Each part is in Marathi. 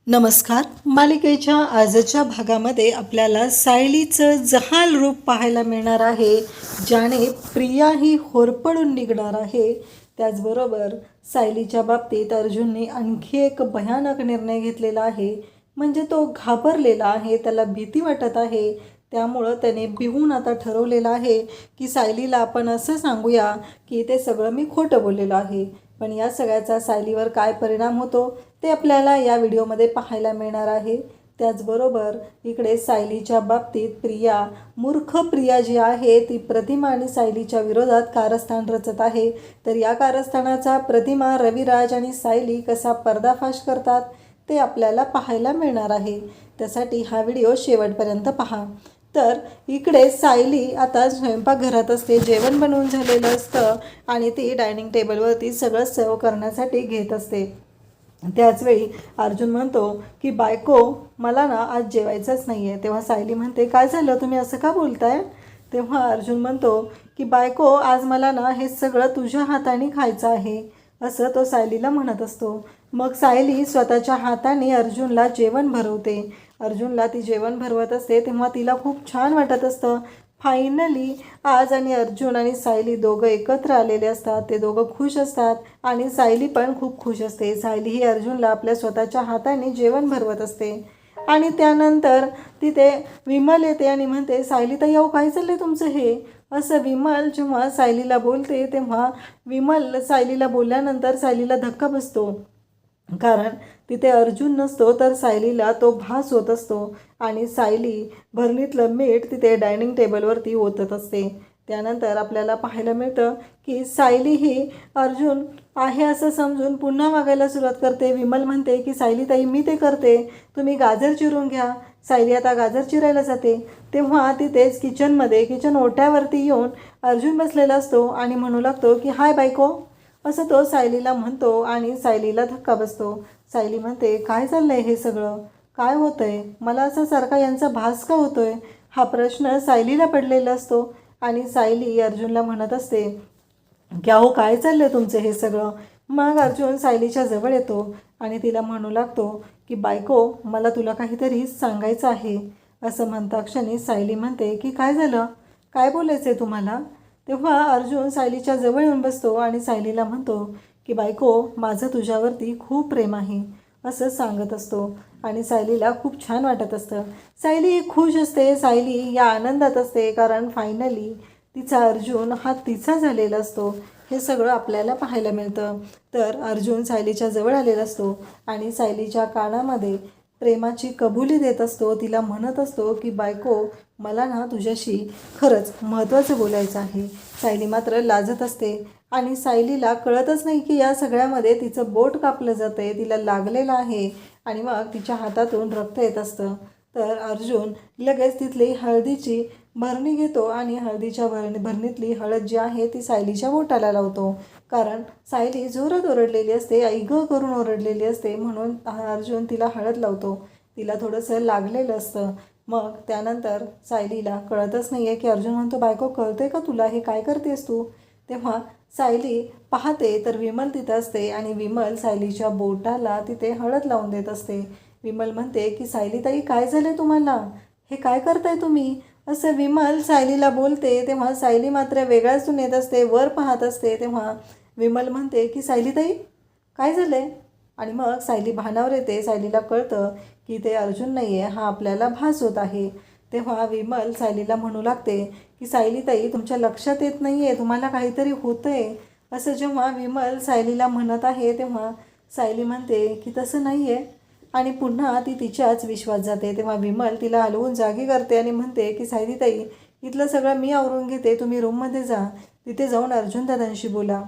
नमस्कार. मालिकेच्या आजच्या भागामध्ये आपल्याला सायलीचं जहाल रूप पाहायला मिळणार आहे, ज्याने प्रिया ही होरपळून निघणार आहे. त्याचबरोबर सायलीच्या बाबतीत अर्जुनने आणखी एक भयानक निर्णय घेतलेला आहे. म्हणजे तो घाबरलेला आहे, त्याला भीती वाटत आहे. त्यामुळं त्याने भिवून आता ठरवलेलं आहे की सायलीला आपण असं सांगूया की ते सगळं मी खोटं बोललेलं आहे. पण या सगळ्याचा सायलीवर काय परिणाम होतो ते आपल्याला या व्हिडिओमध्ये पाहायला मिळणार आहे. त्याचबरोबर इकडे सायलीच्या बाबतीत मूर्ख प्रिया जी आहे ती प्रतिमा आणि सायलीच्या विरोधात कारस्थान रचत आहे. तर या कारस्थानाचा प्रतिमा, रविराज आणि सायली कसा पर्दाफाश करतात ते आपल्याला पाहायला मिळणार आहे. त्यासाठी हा व्हिडिओ शेवटपर्यंत पहा. तर इकडे सायली आता स्वयंपाकघरात असते. जेवण बनवून झालेलं असतं आणि ती डायनिंग टेबलवरती सगळं सर्व करण्यासाठी घेत असते. त्याचवेळी अर्जुन म्हणतो की बायको, मला ना आज जेवायचंच नाही आहे. तेव्हा सायली म्हणते, काय झालं, तुम्ही असं का बोलताय? तेव्हा अर्जुन म्हणतो की बायको, आज मला ना हे सगळं तुझ्या हाताने खायचं आहे, असं तो सायलीला म्हणत असतो. मग सायली स्वतःच्या हाताने अर्जुनला जेवण भरवते. अर्जुनला ती जेवण भरवत असते तेव्हा तिला खूप छान वाटत असतं. फायनली आज अर्जुन आणि सायली दोघं एकत्र आलेले असतात. ते दोघं खुश असतात आणि सायली पण खूप खुश असते. सायली ही अर्जुनला आपल्या स्वतःच्या हाताने जेवण भरवत असते. आणि त्यानंतर तिथे विमल येते आणि म्हणते, सायली ताई, अहो काय चाललंय तुमचं हे? असं विमल जेव्हा सायलीला बोलते तेव्हा विमल सायलीला बोलल्यानंतर सायलीला धक्का बसतो. कारण तिथे अर्जुन नसतो तर सायलीला तो भास होत असतो आणि सायली भरणीतलं मीठ तिथे डायनिंग टेबलवरती ओतत असते. त्यानंतर आपल्याला पाहायला मिळतं की सायली ही अर्जुन आहे असं समजून पुन्हा वागायला सुरुवात करते. विमल म्हणते की सायली ताई, मी ते करते, तुम्ही गाजर चिरून घ्या. सायली आता गाजर चिरायला जाते. तेव्हा तिथेच किचन ओट्यावरती येऊन अर्जुन बसलेला असतो आणि म्हणू लागतो की हाय बायको, असं तो सायलीला म्हणतो आणि सायलीला धक्का बसतो. सायली म्हणते, काय चाललंय हे सगळं, काय होतंय, मला असं सारखा यांचा भास का होतोय? हा प्रश्न सायलीला पडलेला असतो आणि सायली अर्जुनला म्हणत असते की अहो काय चाललंय तुमचं हे सगळं? मग अर्जुन सायलीच्या जवळ येतो आणि तिला म्हणू लागतो की बायको, मला तुला काहीतरी सांगायचं आहे. असं म्हणता क्षणी सायली म्हणते की काय झालं, काय बोलायचं आहे तुम्हाला? तेव्हा अर्जुन सायलीच्या जवळ येऊन बसतो आणि सायलीला म्हणतो की बायको, माझं तुझ्यावरती खूप प्रेम आहे, असं सांगत असतो. आणि सायलीला खूप छान वाटत असतं. सायली खुश असते, सायली या आनंदात असते, कारण फायनली तिचा अर्जुन हा तिचा झालेला असतो. हे सगळं आपल्याला पाहायला मिळतं. तर अर्जुन सायलीच्या जवळ आलेला असतो आणि सायलीच्या कानामध्ये प्रेमाची कबुली देत असतो. तिला म्हणत असतो की बायको, मला ना तुझ्याशी खरंच महत्त्वाचं बोलायचं आहे. सायली मात्र लाजत असते आणि सायलीला कळतच नाही की या सगळ्यामध्ये तिचं बोट कापलं जातं आहे, तिला लागलेलं आहे आणि मग तिच्या हातातून रक्त येत असतं. तर अर्जुन लगेच तिथली हळदीची भरणी घेतो आणि हळदीच्या भरणीतली हळद जी आहे ती सायलीच्या बोटाला लावतो. कारण सायली जोरात ओरडलेली असते, आई गं करून ओरडलेली असते, म्हणून अर्जुन तिला हळद लावतो. तिला थोडंसं लागलेलं असतं. मग त्यानंतर सायलीला कळतच नाही आहे की अर्जुन म्हणतो, बायको कळते का तुला, हे काय करतेस तू? तेव्हा सायली पाहते तर विमल तिथं असते आणि विमल सायलीच्या बोटाला तिथे हळद लावून देत असते. विमल म्हणते की सायली ताई, काय झालं तुम्हाला, हे काय करताय तुम्ही? असं विमल सायलीला बोलते. तेव्हा सायली मात्र वेगळ्यातून येत असते, वर पाहत असते. तेव्हा विमल म्हणते की सायली ताई, काय झालं आहे? आणि मग सायली भानावर येते. सायलीला कळतं की ते अर्जुन नाही आहे, हा आपल्याला भास होत आहे. तेव्हा विमल सायलीला म्हणू लागते की सायली ताई, तुमच्या लक्षात येत नाही आहे, तुम्हाला काहीतरी होतं आहे. असं जेव्हा विमल सायलीला म्हणत आहे तेव्हा सायली म्हणते की तसं नाही आहे आणि पुन्हा ती तिच्याच विश्वास जाते. तेव्हा विमल तिला हलवून जागी करते आणि म्हणते की सायली ताई, इथलं सगळं मी आवरून घेते, तुम्ही रूममध्ये जा, तिथे जाऊन अर्जुन दादांशी बोला.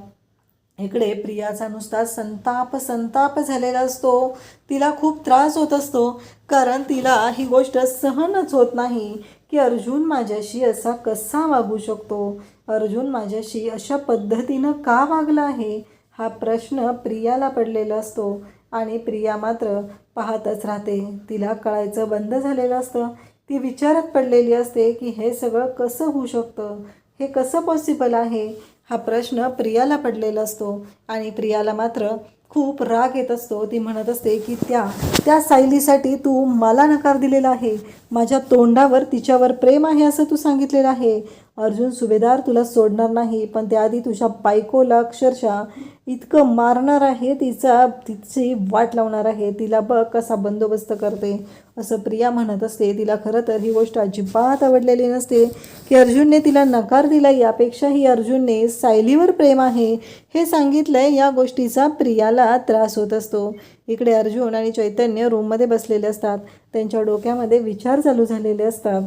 इकडे प्रियाचा नुसता संताप झालेला असतो. तिला खूप त्रास होत असतो, कारण तिला ही गोष्ट सहनच होत नाही की अर्जुन माझ्याशी असा कसा वागू शकतो, अर्जुन माझ्याशी अशा पद्धतीनं का वागला आहे, हा प्रश्न प्रियाला पडलेला असतो. आणि प्रिया मात्र पाहतच राहते. तिला कळायचं बंद झालेलं असतं. ती विचारात पडलेली असते की हे सगळं कसं होऊ शकतं, हे कसं पॉसिबल आहे, हा प्रश्न प्रियाला पडलेला असतो. आणि प्रियाला मात्र खूप राग येत असतो. ती म्हणत असते की त्या सायलीसाठी तू मला नकार दिलेला आहे, माझ्या तोंडावर तिच्यावर प्रेम आहे असं तू सांगितलेलं आहे. अर्जुन सुभेदार तुला सोडणार नाही, पण त्याआधी तुझ्या बायकोला अक्षरशः इतकं मारणार आहे, तिची वाट लावणार आहे. तिला बघ कसा बंदोबस्त करते असं प्रिया म्हणत असते. तिला खरं तर ही गोष्ट अजिबात आवडलेली नसते की अर्जुनने तिला नकार दिला. यापेक्षाही अर्जुनने सायलीवर प्रेम आहे हे सांगितलंय, या गोष्टीचा प्रियाला त्रास होत असतो. इकडे अर्जुन आणि चैतन्य रूममध्ये बसलेले असतात. त्यांच्या डोक्यामध्ये विचार चालू झालेले असतात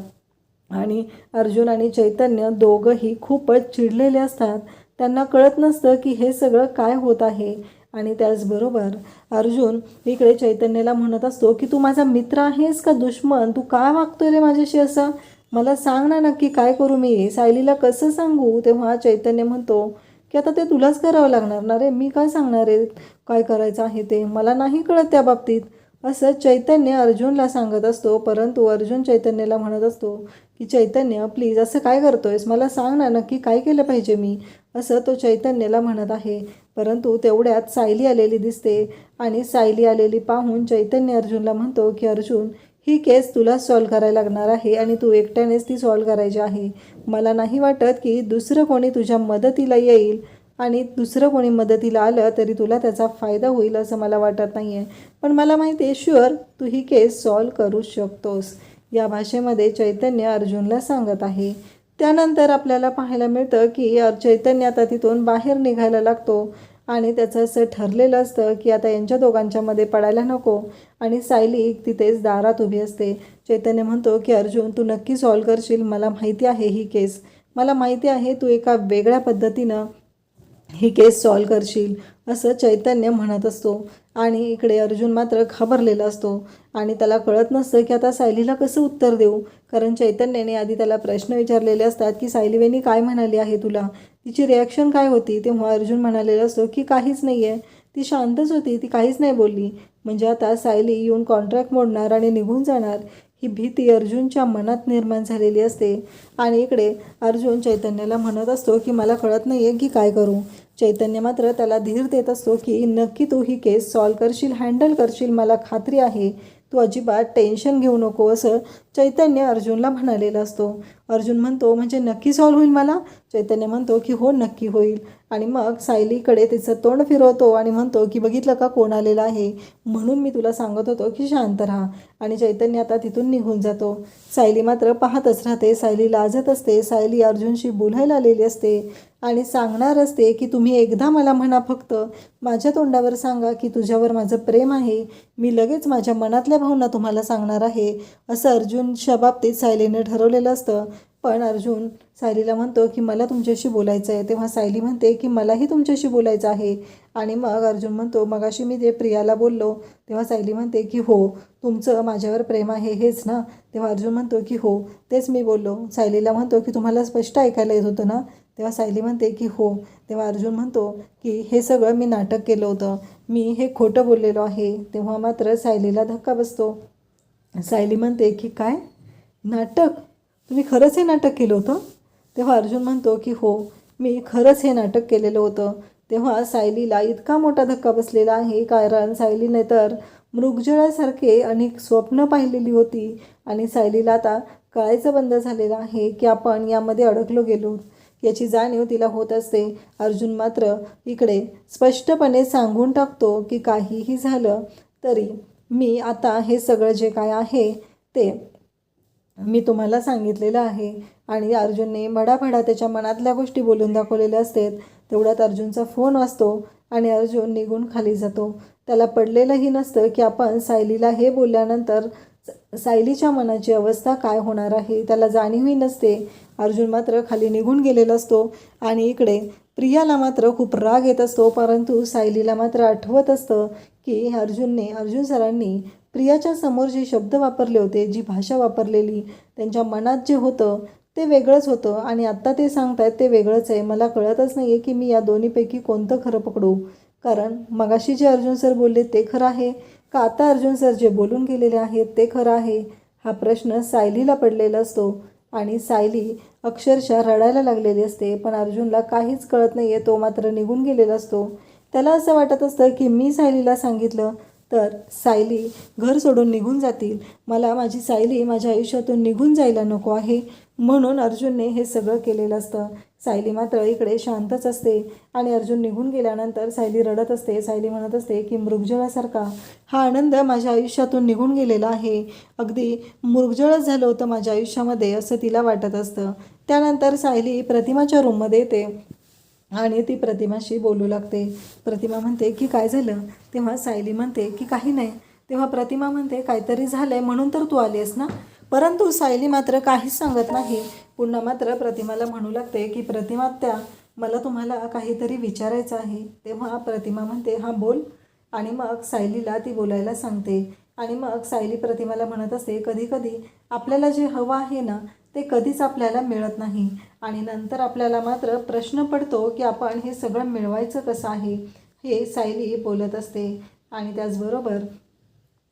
आणि अर्जुन आणि चैतन्य दोघंही खूपच चिडलेले असतात. त्यांना कळत नसतं की हे सगळं काय होत आहे. आणि त्याचबरोबर अर्जुन इकडे चैतन्याला म्हणत असतो की तू माझा मित्र आहेस का दुश्मन, तू काय वागतोय रे माझ्याशी असं, मला सांग ना नक्की काय करू मी, सायलीला कसं सांगू. तेव्हा चैतन्य म्हणतो की आता ते तुलाच करावं लागणार ना रे, मी काय सांगणार आहे काय करायचं आहे ते, मला नाही कळत त्या बाबतीत असं चैतन्य अर्जुनला सांगत असतो. परंतु अर्जुन चैतन्याला म्हणत असतो की चैतन्य प्लीज असं काय करतोयस, मला सांग ना नक्की काय केलं पाहिजे मी, असं तो चैतन्याला म्हणत आहे. परंतु तेवढ्यात सायली आलेली दिसते आणि सायली आलेली पाहून चैतन्य अर्जुनला म्हणतो की अर्जुन ही केस तुला सॉल्व करायला लागणार आहे आणि तू एकट्यानेच ती सॉल्व करायची आहे. मला नाही वाटत की दुसरं कोणी तुझ्या मदतीला येईल आणि दुसरं कोणी मदतीला आलं तरी तुला त्याचा फायदा होईल असं मला वाटत नाही आहे. पण मला माहिती आहे शुअर तू ही केस सॉल्व करू शकतोस, या भाषेमध्ये चैतन्य अर्जुनला सांगत आहे. त्यानंतर आपल्याला पाहायला मिळतं की चैतन्य आता तिथून बाहेर निघायला लागतो आणि त्याचं असं ठरलेलं असतं की आता यांच्या दोघांच्यामध्ये पडायला नको. आणि सायली तिथेच दारात उभी असते. चैतन्य म्हणतो की अर्जुन तू नक्की सॉल्व करशील, मला माहिती आहे ही केस, मला माहिती आहे तू एका वेगळ्या पद्धतीनं ही केस सॉल्व करशील असं चैतन्य म्हणत असतो. आणि इकडे अर्जुन मात्र घाबरलेला असतो आणि त्याला कळत नसतं की आता सायलीला कसं उत्तर देऊ. कारण चैतन्याने आधी त्याला प्रश्न विचारलेले असतात की सायलीवेनी काय म्हणाली आहे तुला, तिची रिॲक्शन काय होती. तेव्हा अर्जुन म्हणालेला असतो की काहीच नाही आहे, ती शांतच होती, ती काहीच नाही बोलली. म्हणजे आता सायली येऊन कॉन्ट्रॅक्ट मोडणार आणि निघून जाणार ही भीती अर्जुनच्या मनात निर्माण झालेली असते. आणि इकडे अर्जुन चैतन्याला म्हणत असतो की मला कळत नाही आहे की काय करू. चैतन्य मात्र त्याला धीर देत असतो की नक्की तू ही केस सॉल्व करशील, हँडल करशील, मला खात्री आहे, तू अजिबात टेन्शन घेऊ नको असं चैतन्य अर्जुनला म्हणालेला असतो. अर्जुन म्हणतो म्हणजे नक्की सॉल्व होईल मला, चैतन्य म्हणतो की हो नक्की होईल. आणि मग सायलीकडे तिचं तोंड फिरवतो आणि म्हणतो की बघितलं का कोण आलेलं आहे, म्हणून मी तुला सांगत होतो की शांत राहा. आणि चैतन्य आता तिथून निघून जातो. सायली मात्र पाहतच राहते. सायली लाजत असते. सायली अर्जुनशी बोलायला आलेली असते आणि सांगणार असते की तुम्ही एकदा मला म्हणा, फक्त माझ्या तोंडावर सांगा की तुझ्यावर माझं प्रेम आहे, मी लगेच माझ्या मनातल्या भावना तुम्हाला सांगणार आहे असं अर्जुनच्या बाबतीत सायलीने ठरवलेलं असतं. पण अर्जुन सायलीला म्हणतो की मला तुमच्याशी बोलायचं आहे. तेव्हा सायली म्हणते की मलाही तुमच्याशी बोलायचं आहे. आणि मग अर्जुन म्हणतो मगाशी मी जे प्रियाला बोललो तेव्हा सायली म्हणते की हो तुमचं माझ्यावर प्रेम आहे हेच ना. तेव्हा अर्जुन म्हणतो की हो तेच मी बोललो. सायलीला म्हणतो की तुम्हाला स्पष्ट ऐकायला येत होतं ना. तेव्हा सायली म्हणते की हो. तेव्हा अर्जुन म्हणतो की हे सगळं मी नाटक केलं होतं, मी हे खोटं बोललेलो आहे. तेव्हा मात्र सायलीला धक्का बसतो. सायली म्हणते की काय नाटक, तुम्ही खरंच हे नाटक केलं होतं. तेव्हा अर्जुन म्हणतो की हो मी खरंच हे नाटक केलेलं होतं. तेव्हा सायलीला इतका मोठा धक्का बसलेला आहे कारण सायलीने तर मृगजळासारखे अनेक स्वप्न पाहिलेली होती आणि सायलीला आता कळायचं बंद झालेलं आहे की आपण यामध्ये अडकलो गेलो याची जाणीव तिला होत असते. अर्जुन मात्र इकडे स्पष्टपणे सांगून टाकतो की काहीही झालं तरी मी आता हे सगळं जे काय आहे ते मी तुम्हाला सांगितलेलं आहे. आणि अर्जुनने भडाभडा त्याच्या मनातल्या गोष्टी बोलून दाखवलेल्या असतात. तेवढ्यात अर्जुनचा फोन वाजतो आणि अर्जुन निघून खाली जातो. त्याला पडलेलंही नसतं की आपण सायलीला हे बोलल्यानंतर सायलीच्या मनाची अवस्था काय होणार आहे, त्याला जाणीवही नसते. अर्जुन मात्र खाली निघून गेलेला असतो. आणि इकडे प्रियाला मात्र खूप राग येत असतो. परंतु सायलीला मात्र आठवत असतं की अर्जुन सरांनी प्रियाच्या समोर जे शब्द वापरले होते, जी भाषा वापरलेली, त्यांच्या मनात जे होतं ते वेगळंच होतं आणि आत्ता ते सांगतायत ते वेगळंच आहे. मला कळतच नाही आहे की मी या दोन्हीपैकी कोणतं खरं पकडू. कारण मगाशी जे अर्जुन सर बोलले ते खरं आहे का आता अर्जुन सर जे बोलून गेलेले आहेत ते खरं आहे, हा प्रश्न सायलीला पडलेला असतो. आणि सायली अक्षरशः रडायला लागलेली असते. पण अर्जुनला काहीच कळत नाही आहे, तो मात्र निघून गेलेला असतो. त्याला असं वाटत असतं की मी सायलीला सांगितलं तर सायली घर सोडून निघून जातील, मला माझी सायली माझ्या आयुष्यातून निघून जायला नको आहे, म्हणून अर्जुनने हे सगळं केलेलं असतं. सायली मात्र इकडे शांतच असते आणि अर्जुन निघून गेल्यानंतर सायली रडत असते. सायली म्हणत असते की मृगजळासारखा हा आनंद माझ्या आयुष्यातून निघून गेलेला आहे, अगदी मृगजळच झालं होतं माझ्या आयुष्यामध्ये असं तिला वाटत असतं. त्यानंतर सायली प्रतिमाच्या रूममध्ये येते आणि ती प्रतिमाशी बोलू लागते. प्रतिमा म्हणते की काय झालं, तेव्हा सायली म्हणते की काही नाही. तेव्हा प्रतिमा म्हणते काहीतरी झालं आहे म्हणून तर तू आलीस ना. परंतु सायली मात्र काहीच सांगत नाही. पुन्हा मात्र प्रतिमाला म्हणू लागते की प्रतिमा त्या मला तुम्हाला काहीतरी विचारायचं आहे. तेव्हा प्रतिमा म्हणते हां बोल. आणि मग सायलीला ती बोलायला सांगते. आणि मग सायली प्रतिमाला म्हणत असते कधी कधी आपल्याला जे हवं आहे ना ते कधीच आपल्याला मिळत नाही आणि नंतर आपल्याला मात्र प्रश्न पडतो की आपण हे सगळं मिळवायचं कसं आहे, हे सायली बोलत असते. आणि त्याचबरोबर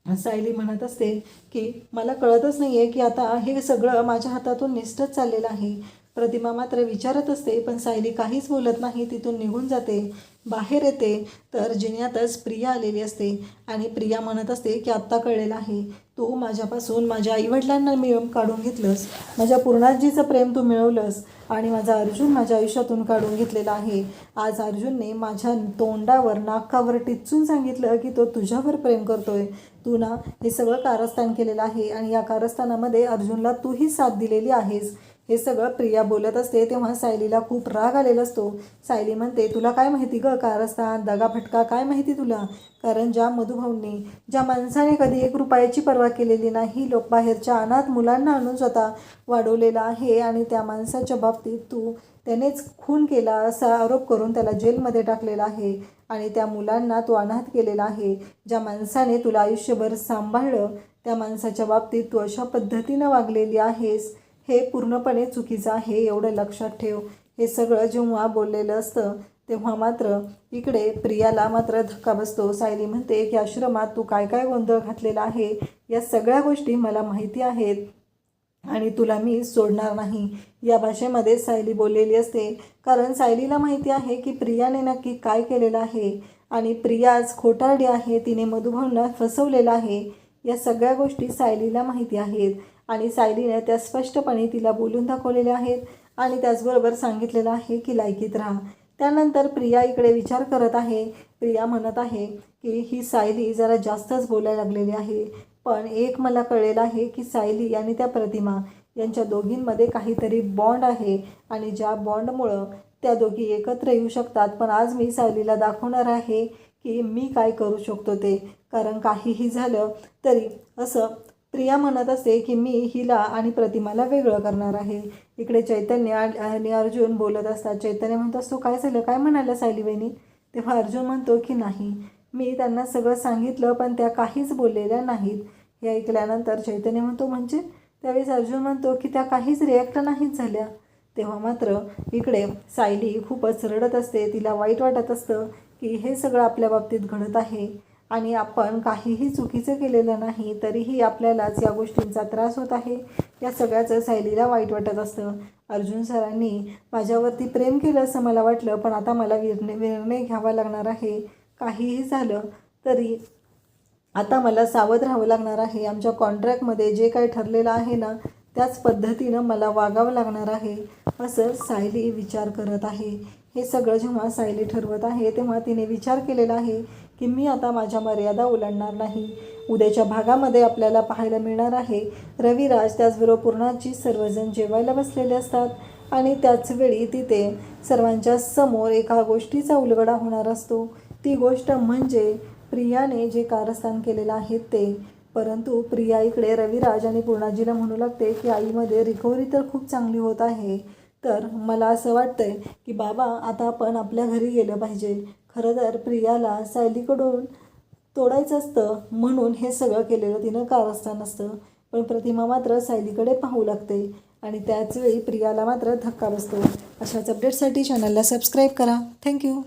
सायली म्हणत असते की मला कळतच नाही आहे की आता हे सगळं माझ्या हातातून निसटत चाललेलं आहे. प्रतिमा मात्र विचारत असते पण सायली काहीच बोलत नाही, तिथून निघून जाते. बाहेर येते तर जिन्यातच प्रिया आलेली असते आणि प्रिया म्हणत असते की आत्ता कळलेलं आहे, तू माझ्यापासून माझ्या आईवडिलांना काढून घेतलंस, माझ्या पूर्णाजीचं प्रेम तू मिळवलंस आणि माझा अर्जुन माझ्या आयुष्यातून काढून घेतलेला आहे. आज अर्जुनने माझ्या तोंडावर नाकावर टिचून सांगितलं की तो तुझ्यावर प्रेम करतोय. तू ना हे सगळं कारस्थान केलेलं आहे आणि या कारस्थानामध्ये अर्जुनला तूही साथ दिलेली आहेस. हे सगळं प्रिया बोलत असते. तेव्हा सायलीला खूप राग आलेला असतो. सायली म्हणते तुला काय माहिती गं, कारस्थान दगाफटका काय माहिती तुला. कारण ज्या मधुभाऊंनी, ज्या माणसाने कधी 1 रुपयाची पर्वा केलेली नाही, लोक बाहेरच्या अनाथ मुलांना आणून स्वतः वाढवलेला आहे आणि त्या माणसाच्या बाबतीत तू त्यानेच खून केला असा आरोप करून त्याला जेलमध्ये टाकलेला आहे आणि त्या मुलांना तू अनाथ केलेला आहे. ज्या माणसाने तुला आयुष्यभर सांभाळलं त्या माणसाच्या बाबतीत तू अशा पद्धतीनं वागलेली आहेस, हे पूर्णपणे चुकीचं आहे, एवढं लक्षात ठेव. हे सगळं जेव्हा बोललेलं असतं तेव्हा मात्र इकडे प्रियाला मात्र धक्का बसतो. सायली म्हणते की आश्रमात तू काय काय गोंधळ घातलेला आहे या सगळ्या गोष्टी मला माहिती आहेत आणि तुला मी सोडणार नाही, या भाषेमध्ये सायली बोललेली असते. कारण सायलीला माहिती आहे की प्रियाने नक्की काय केलेलं आहे आणि प्रियाच खोटारडी आहे, तिने मधुभाऊंना फसवलेलं आहे, या सगळ्या गोष्टी सायलीला माहिती आहेत आणि सायलीने त्या स्पष्टपणे तिला बोलून दाखवलेल्या आहेत आणि त्याचबरोबर सांगितलेलं आहे की लायकीत राहा. त्यानंतर प्रिया इकडे विचार करत आहे. प्रिया म्हणत आहे की ही सायली जरा जास्तच बोलायला लागलेली आहे. पण एक मला कळलेलं आहे की सायली आणि त्या प्रतिमा यांच्या दोघींमध्ये काहीतरी बॉन्ड आहे आणि ज्या बॉन्डमुळं त्या दोघी एकत्र येऊ शकतात. पण आज मी सायलीला दाखवणार आहे की मी काय करू शकतो ते. कारण काहीही झालं तरी असं प्रिया म्हणत असते की मी हिला आणि प्रतिमाला वेगळं करणार आहे. इकडे चैतन्य आणि अर्जुन बोलत असतात. चैतन्य म्हणतो असतो काय झालं, काय म्हणाला सायली वहिनी. तेव्हा अर्जुन म्हणतो की नाही, मी त्यांना सगळं सांगितलं पण त्या काहीच बोललेल्या नाहीत. हे ऐकल्यानंतर चैतन्य म्हणतो म्हणजे. त्यावेळेस अर्जुन म्हणतो की त्या काहीच रिॲक्ट नाहीत झाल्या. तेव्हा मात्र इकडे सायली खूपच रडत असते. तिला वाईट वाटत असतं की हे सगळं आपल्या बाबतीत घडत आहे आणि आपण काहीही चुकीचं केलेलं नाही तरीही आपल्यालाच या गोष्टींचा त्रास होत आहे. या सगळ्याचं सायलीला वाईट वाटत असतं. अर्जुन सरांनी माझ्यावरती प्रेम केलं असं मला वाटलं, पण आता मला निर्णय घ्यावा लागणार आहे. काहीही झालं तरी आता मला सावध राहावं लागणार आहे. आमच्या कॉन्ट्रॅक्टमध्ये जे काही ठरलेलं आहे ना त्याच पद्धतीनं मला वागावं लागणार आहे, असं सायली विचार करत आहे. हे सगळं जेव्हा सायली ठरवत आहे तेव्हा तिने विचार केलेला आहे की मी आता माझ्या मर्यादा ओलांडणार नाही. उद्याच्या भागामध्ये आपल्याला पाहायला मिळणार आहे रविराज त्याचबरोबर पूर्णाची सर्वजण जेवायला बसलेले असतात आणि त्याचवेळी तिथे सर्वांच्या समोर एका गोष्टीचा उलगडा होणार असतो. ती गोष्ट म्हणजे प्रियाने जे कारस्थान केलेलं आहे ते. परंतु प्रिया इकडे रविराज आणि पूर्णाजीला म्हणू लागते की आईमध्ये रिकव्हरी तर खूप चांगली होत आहे, तर मला असं वाटतंय की बाबा आता आपण आपल्या घरी गेलं पाहिजे. खरं तर प्रियाला सायलीकडून तोडायचं असतं म्हणून हे सगळं केलेलं तिनं कारस्थान असतं. पण प्रतिमा मात्र सायलीकडे पाहू लागते आणि त्याचवेळी प्रियाला मात्र धक्का बसतो. अशाच अपडेटसाठी चॅनलला सबस्क्राईब करा. थँक्यू.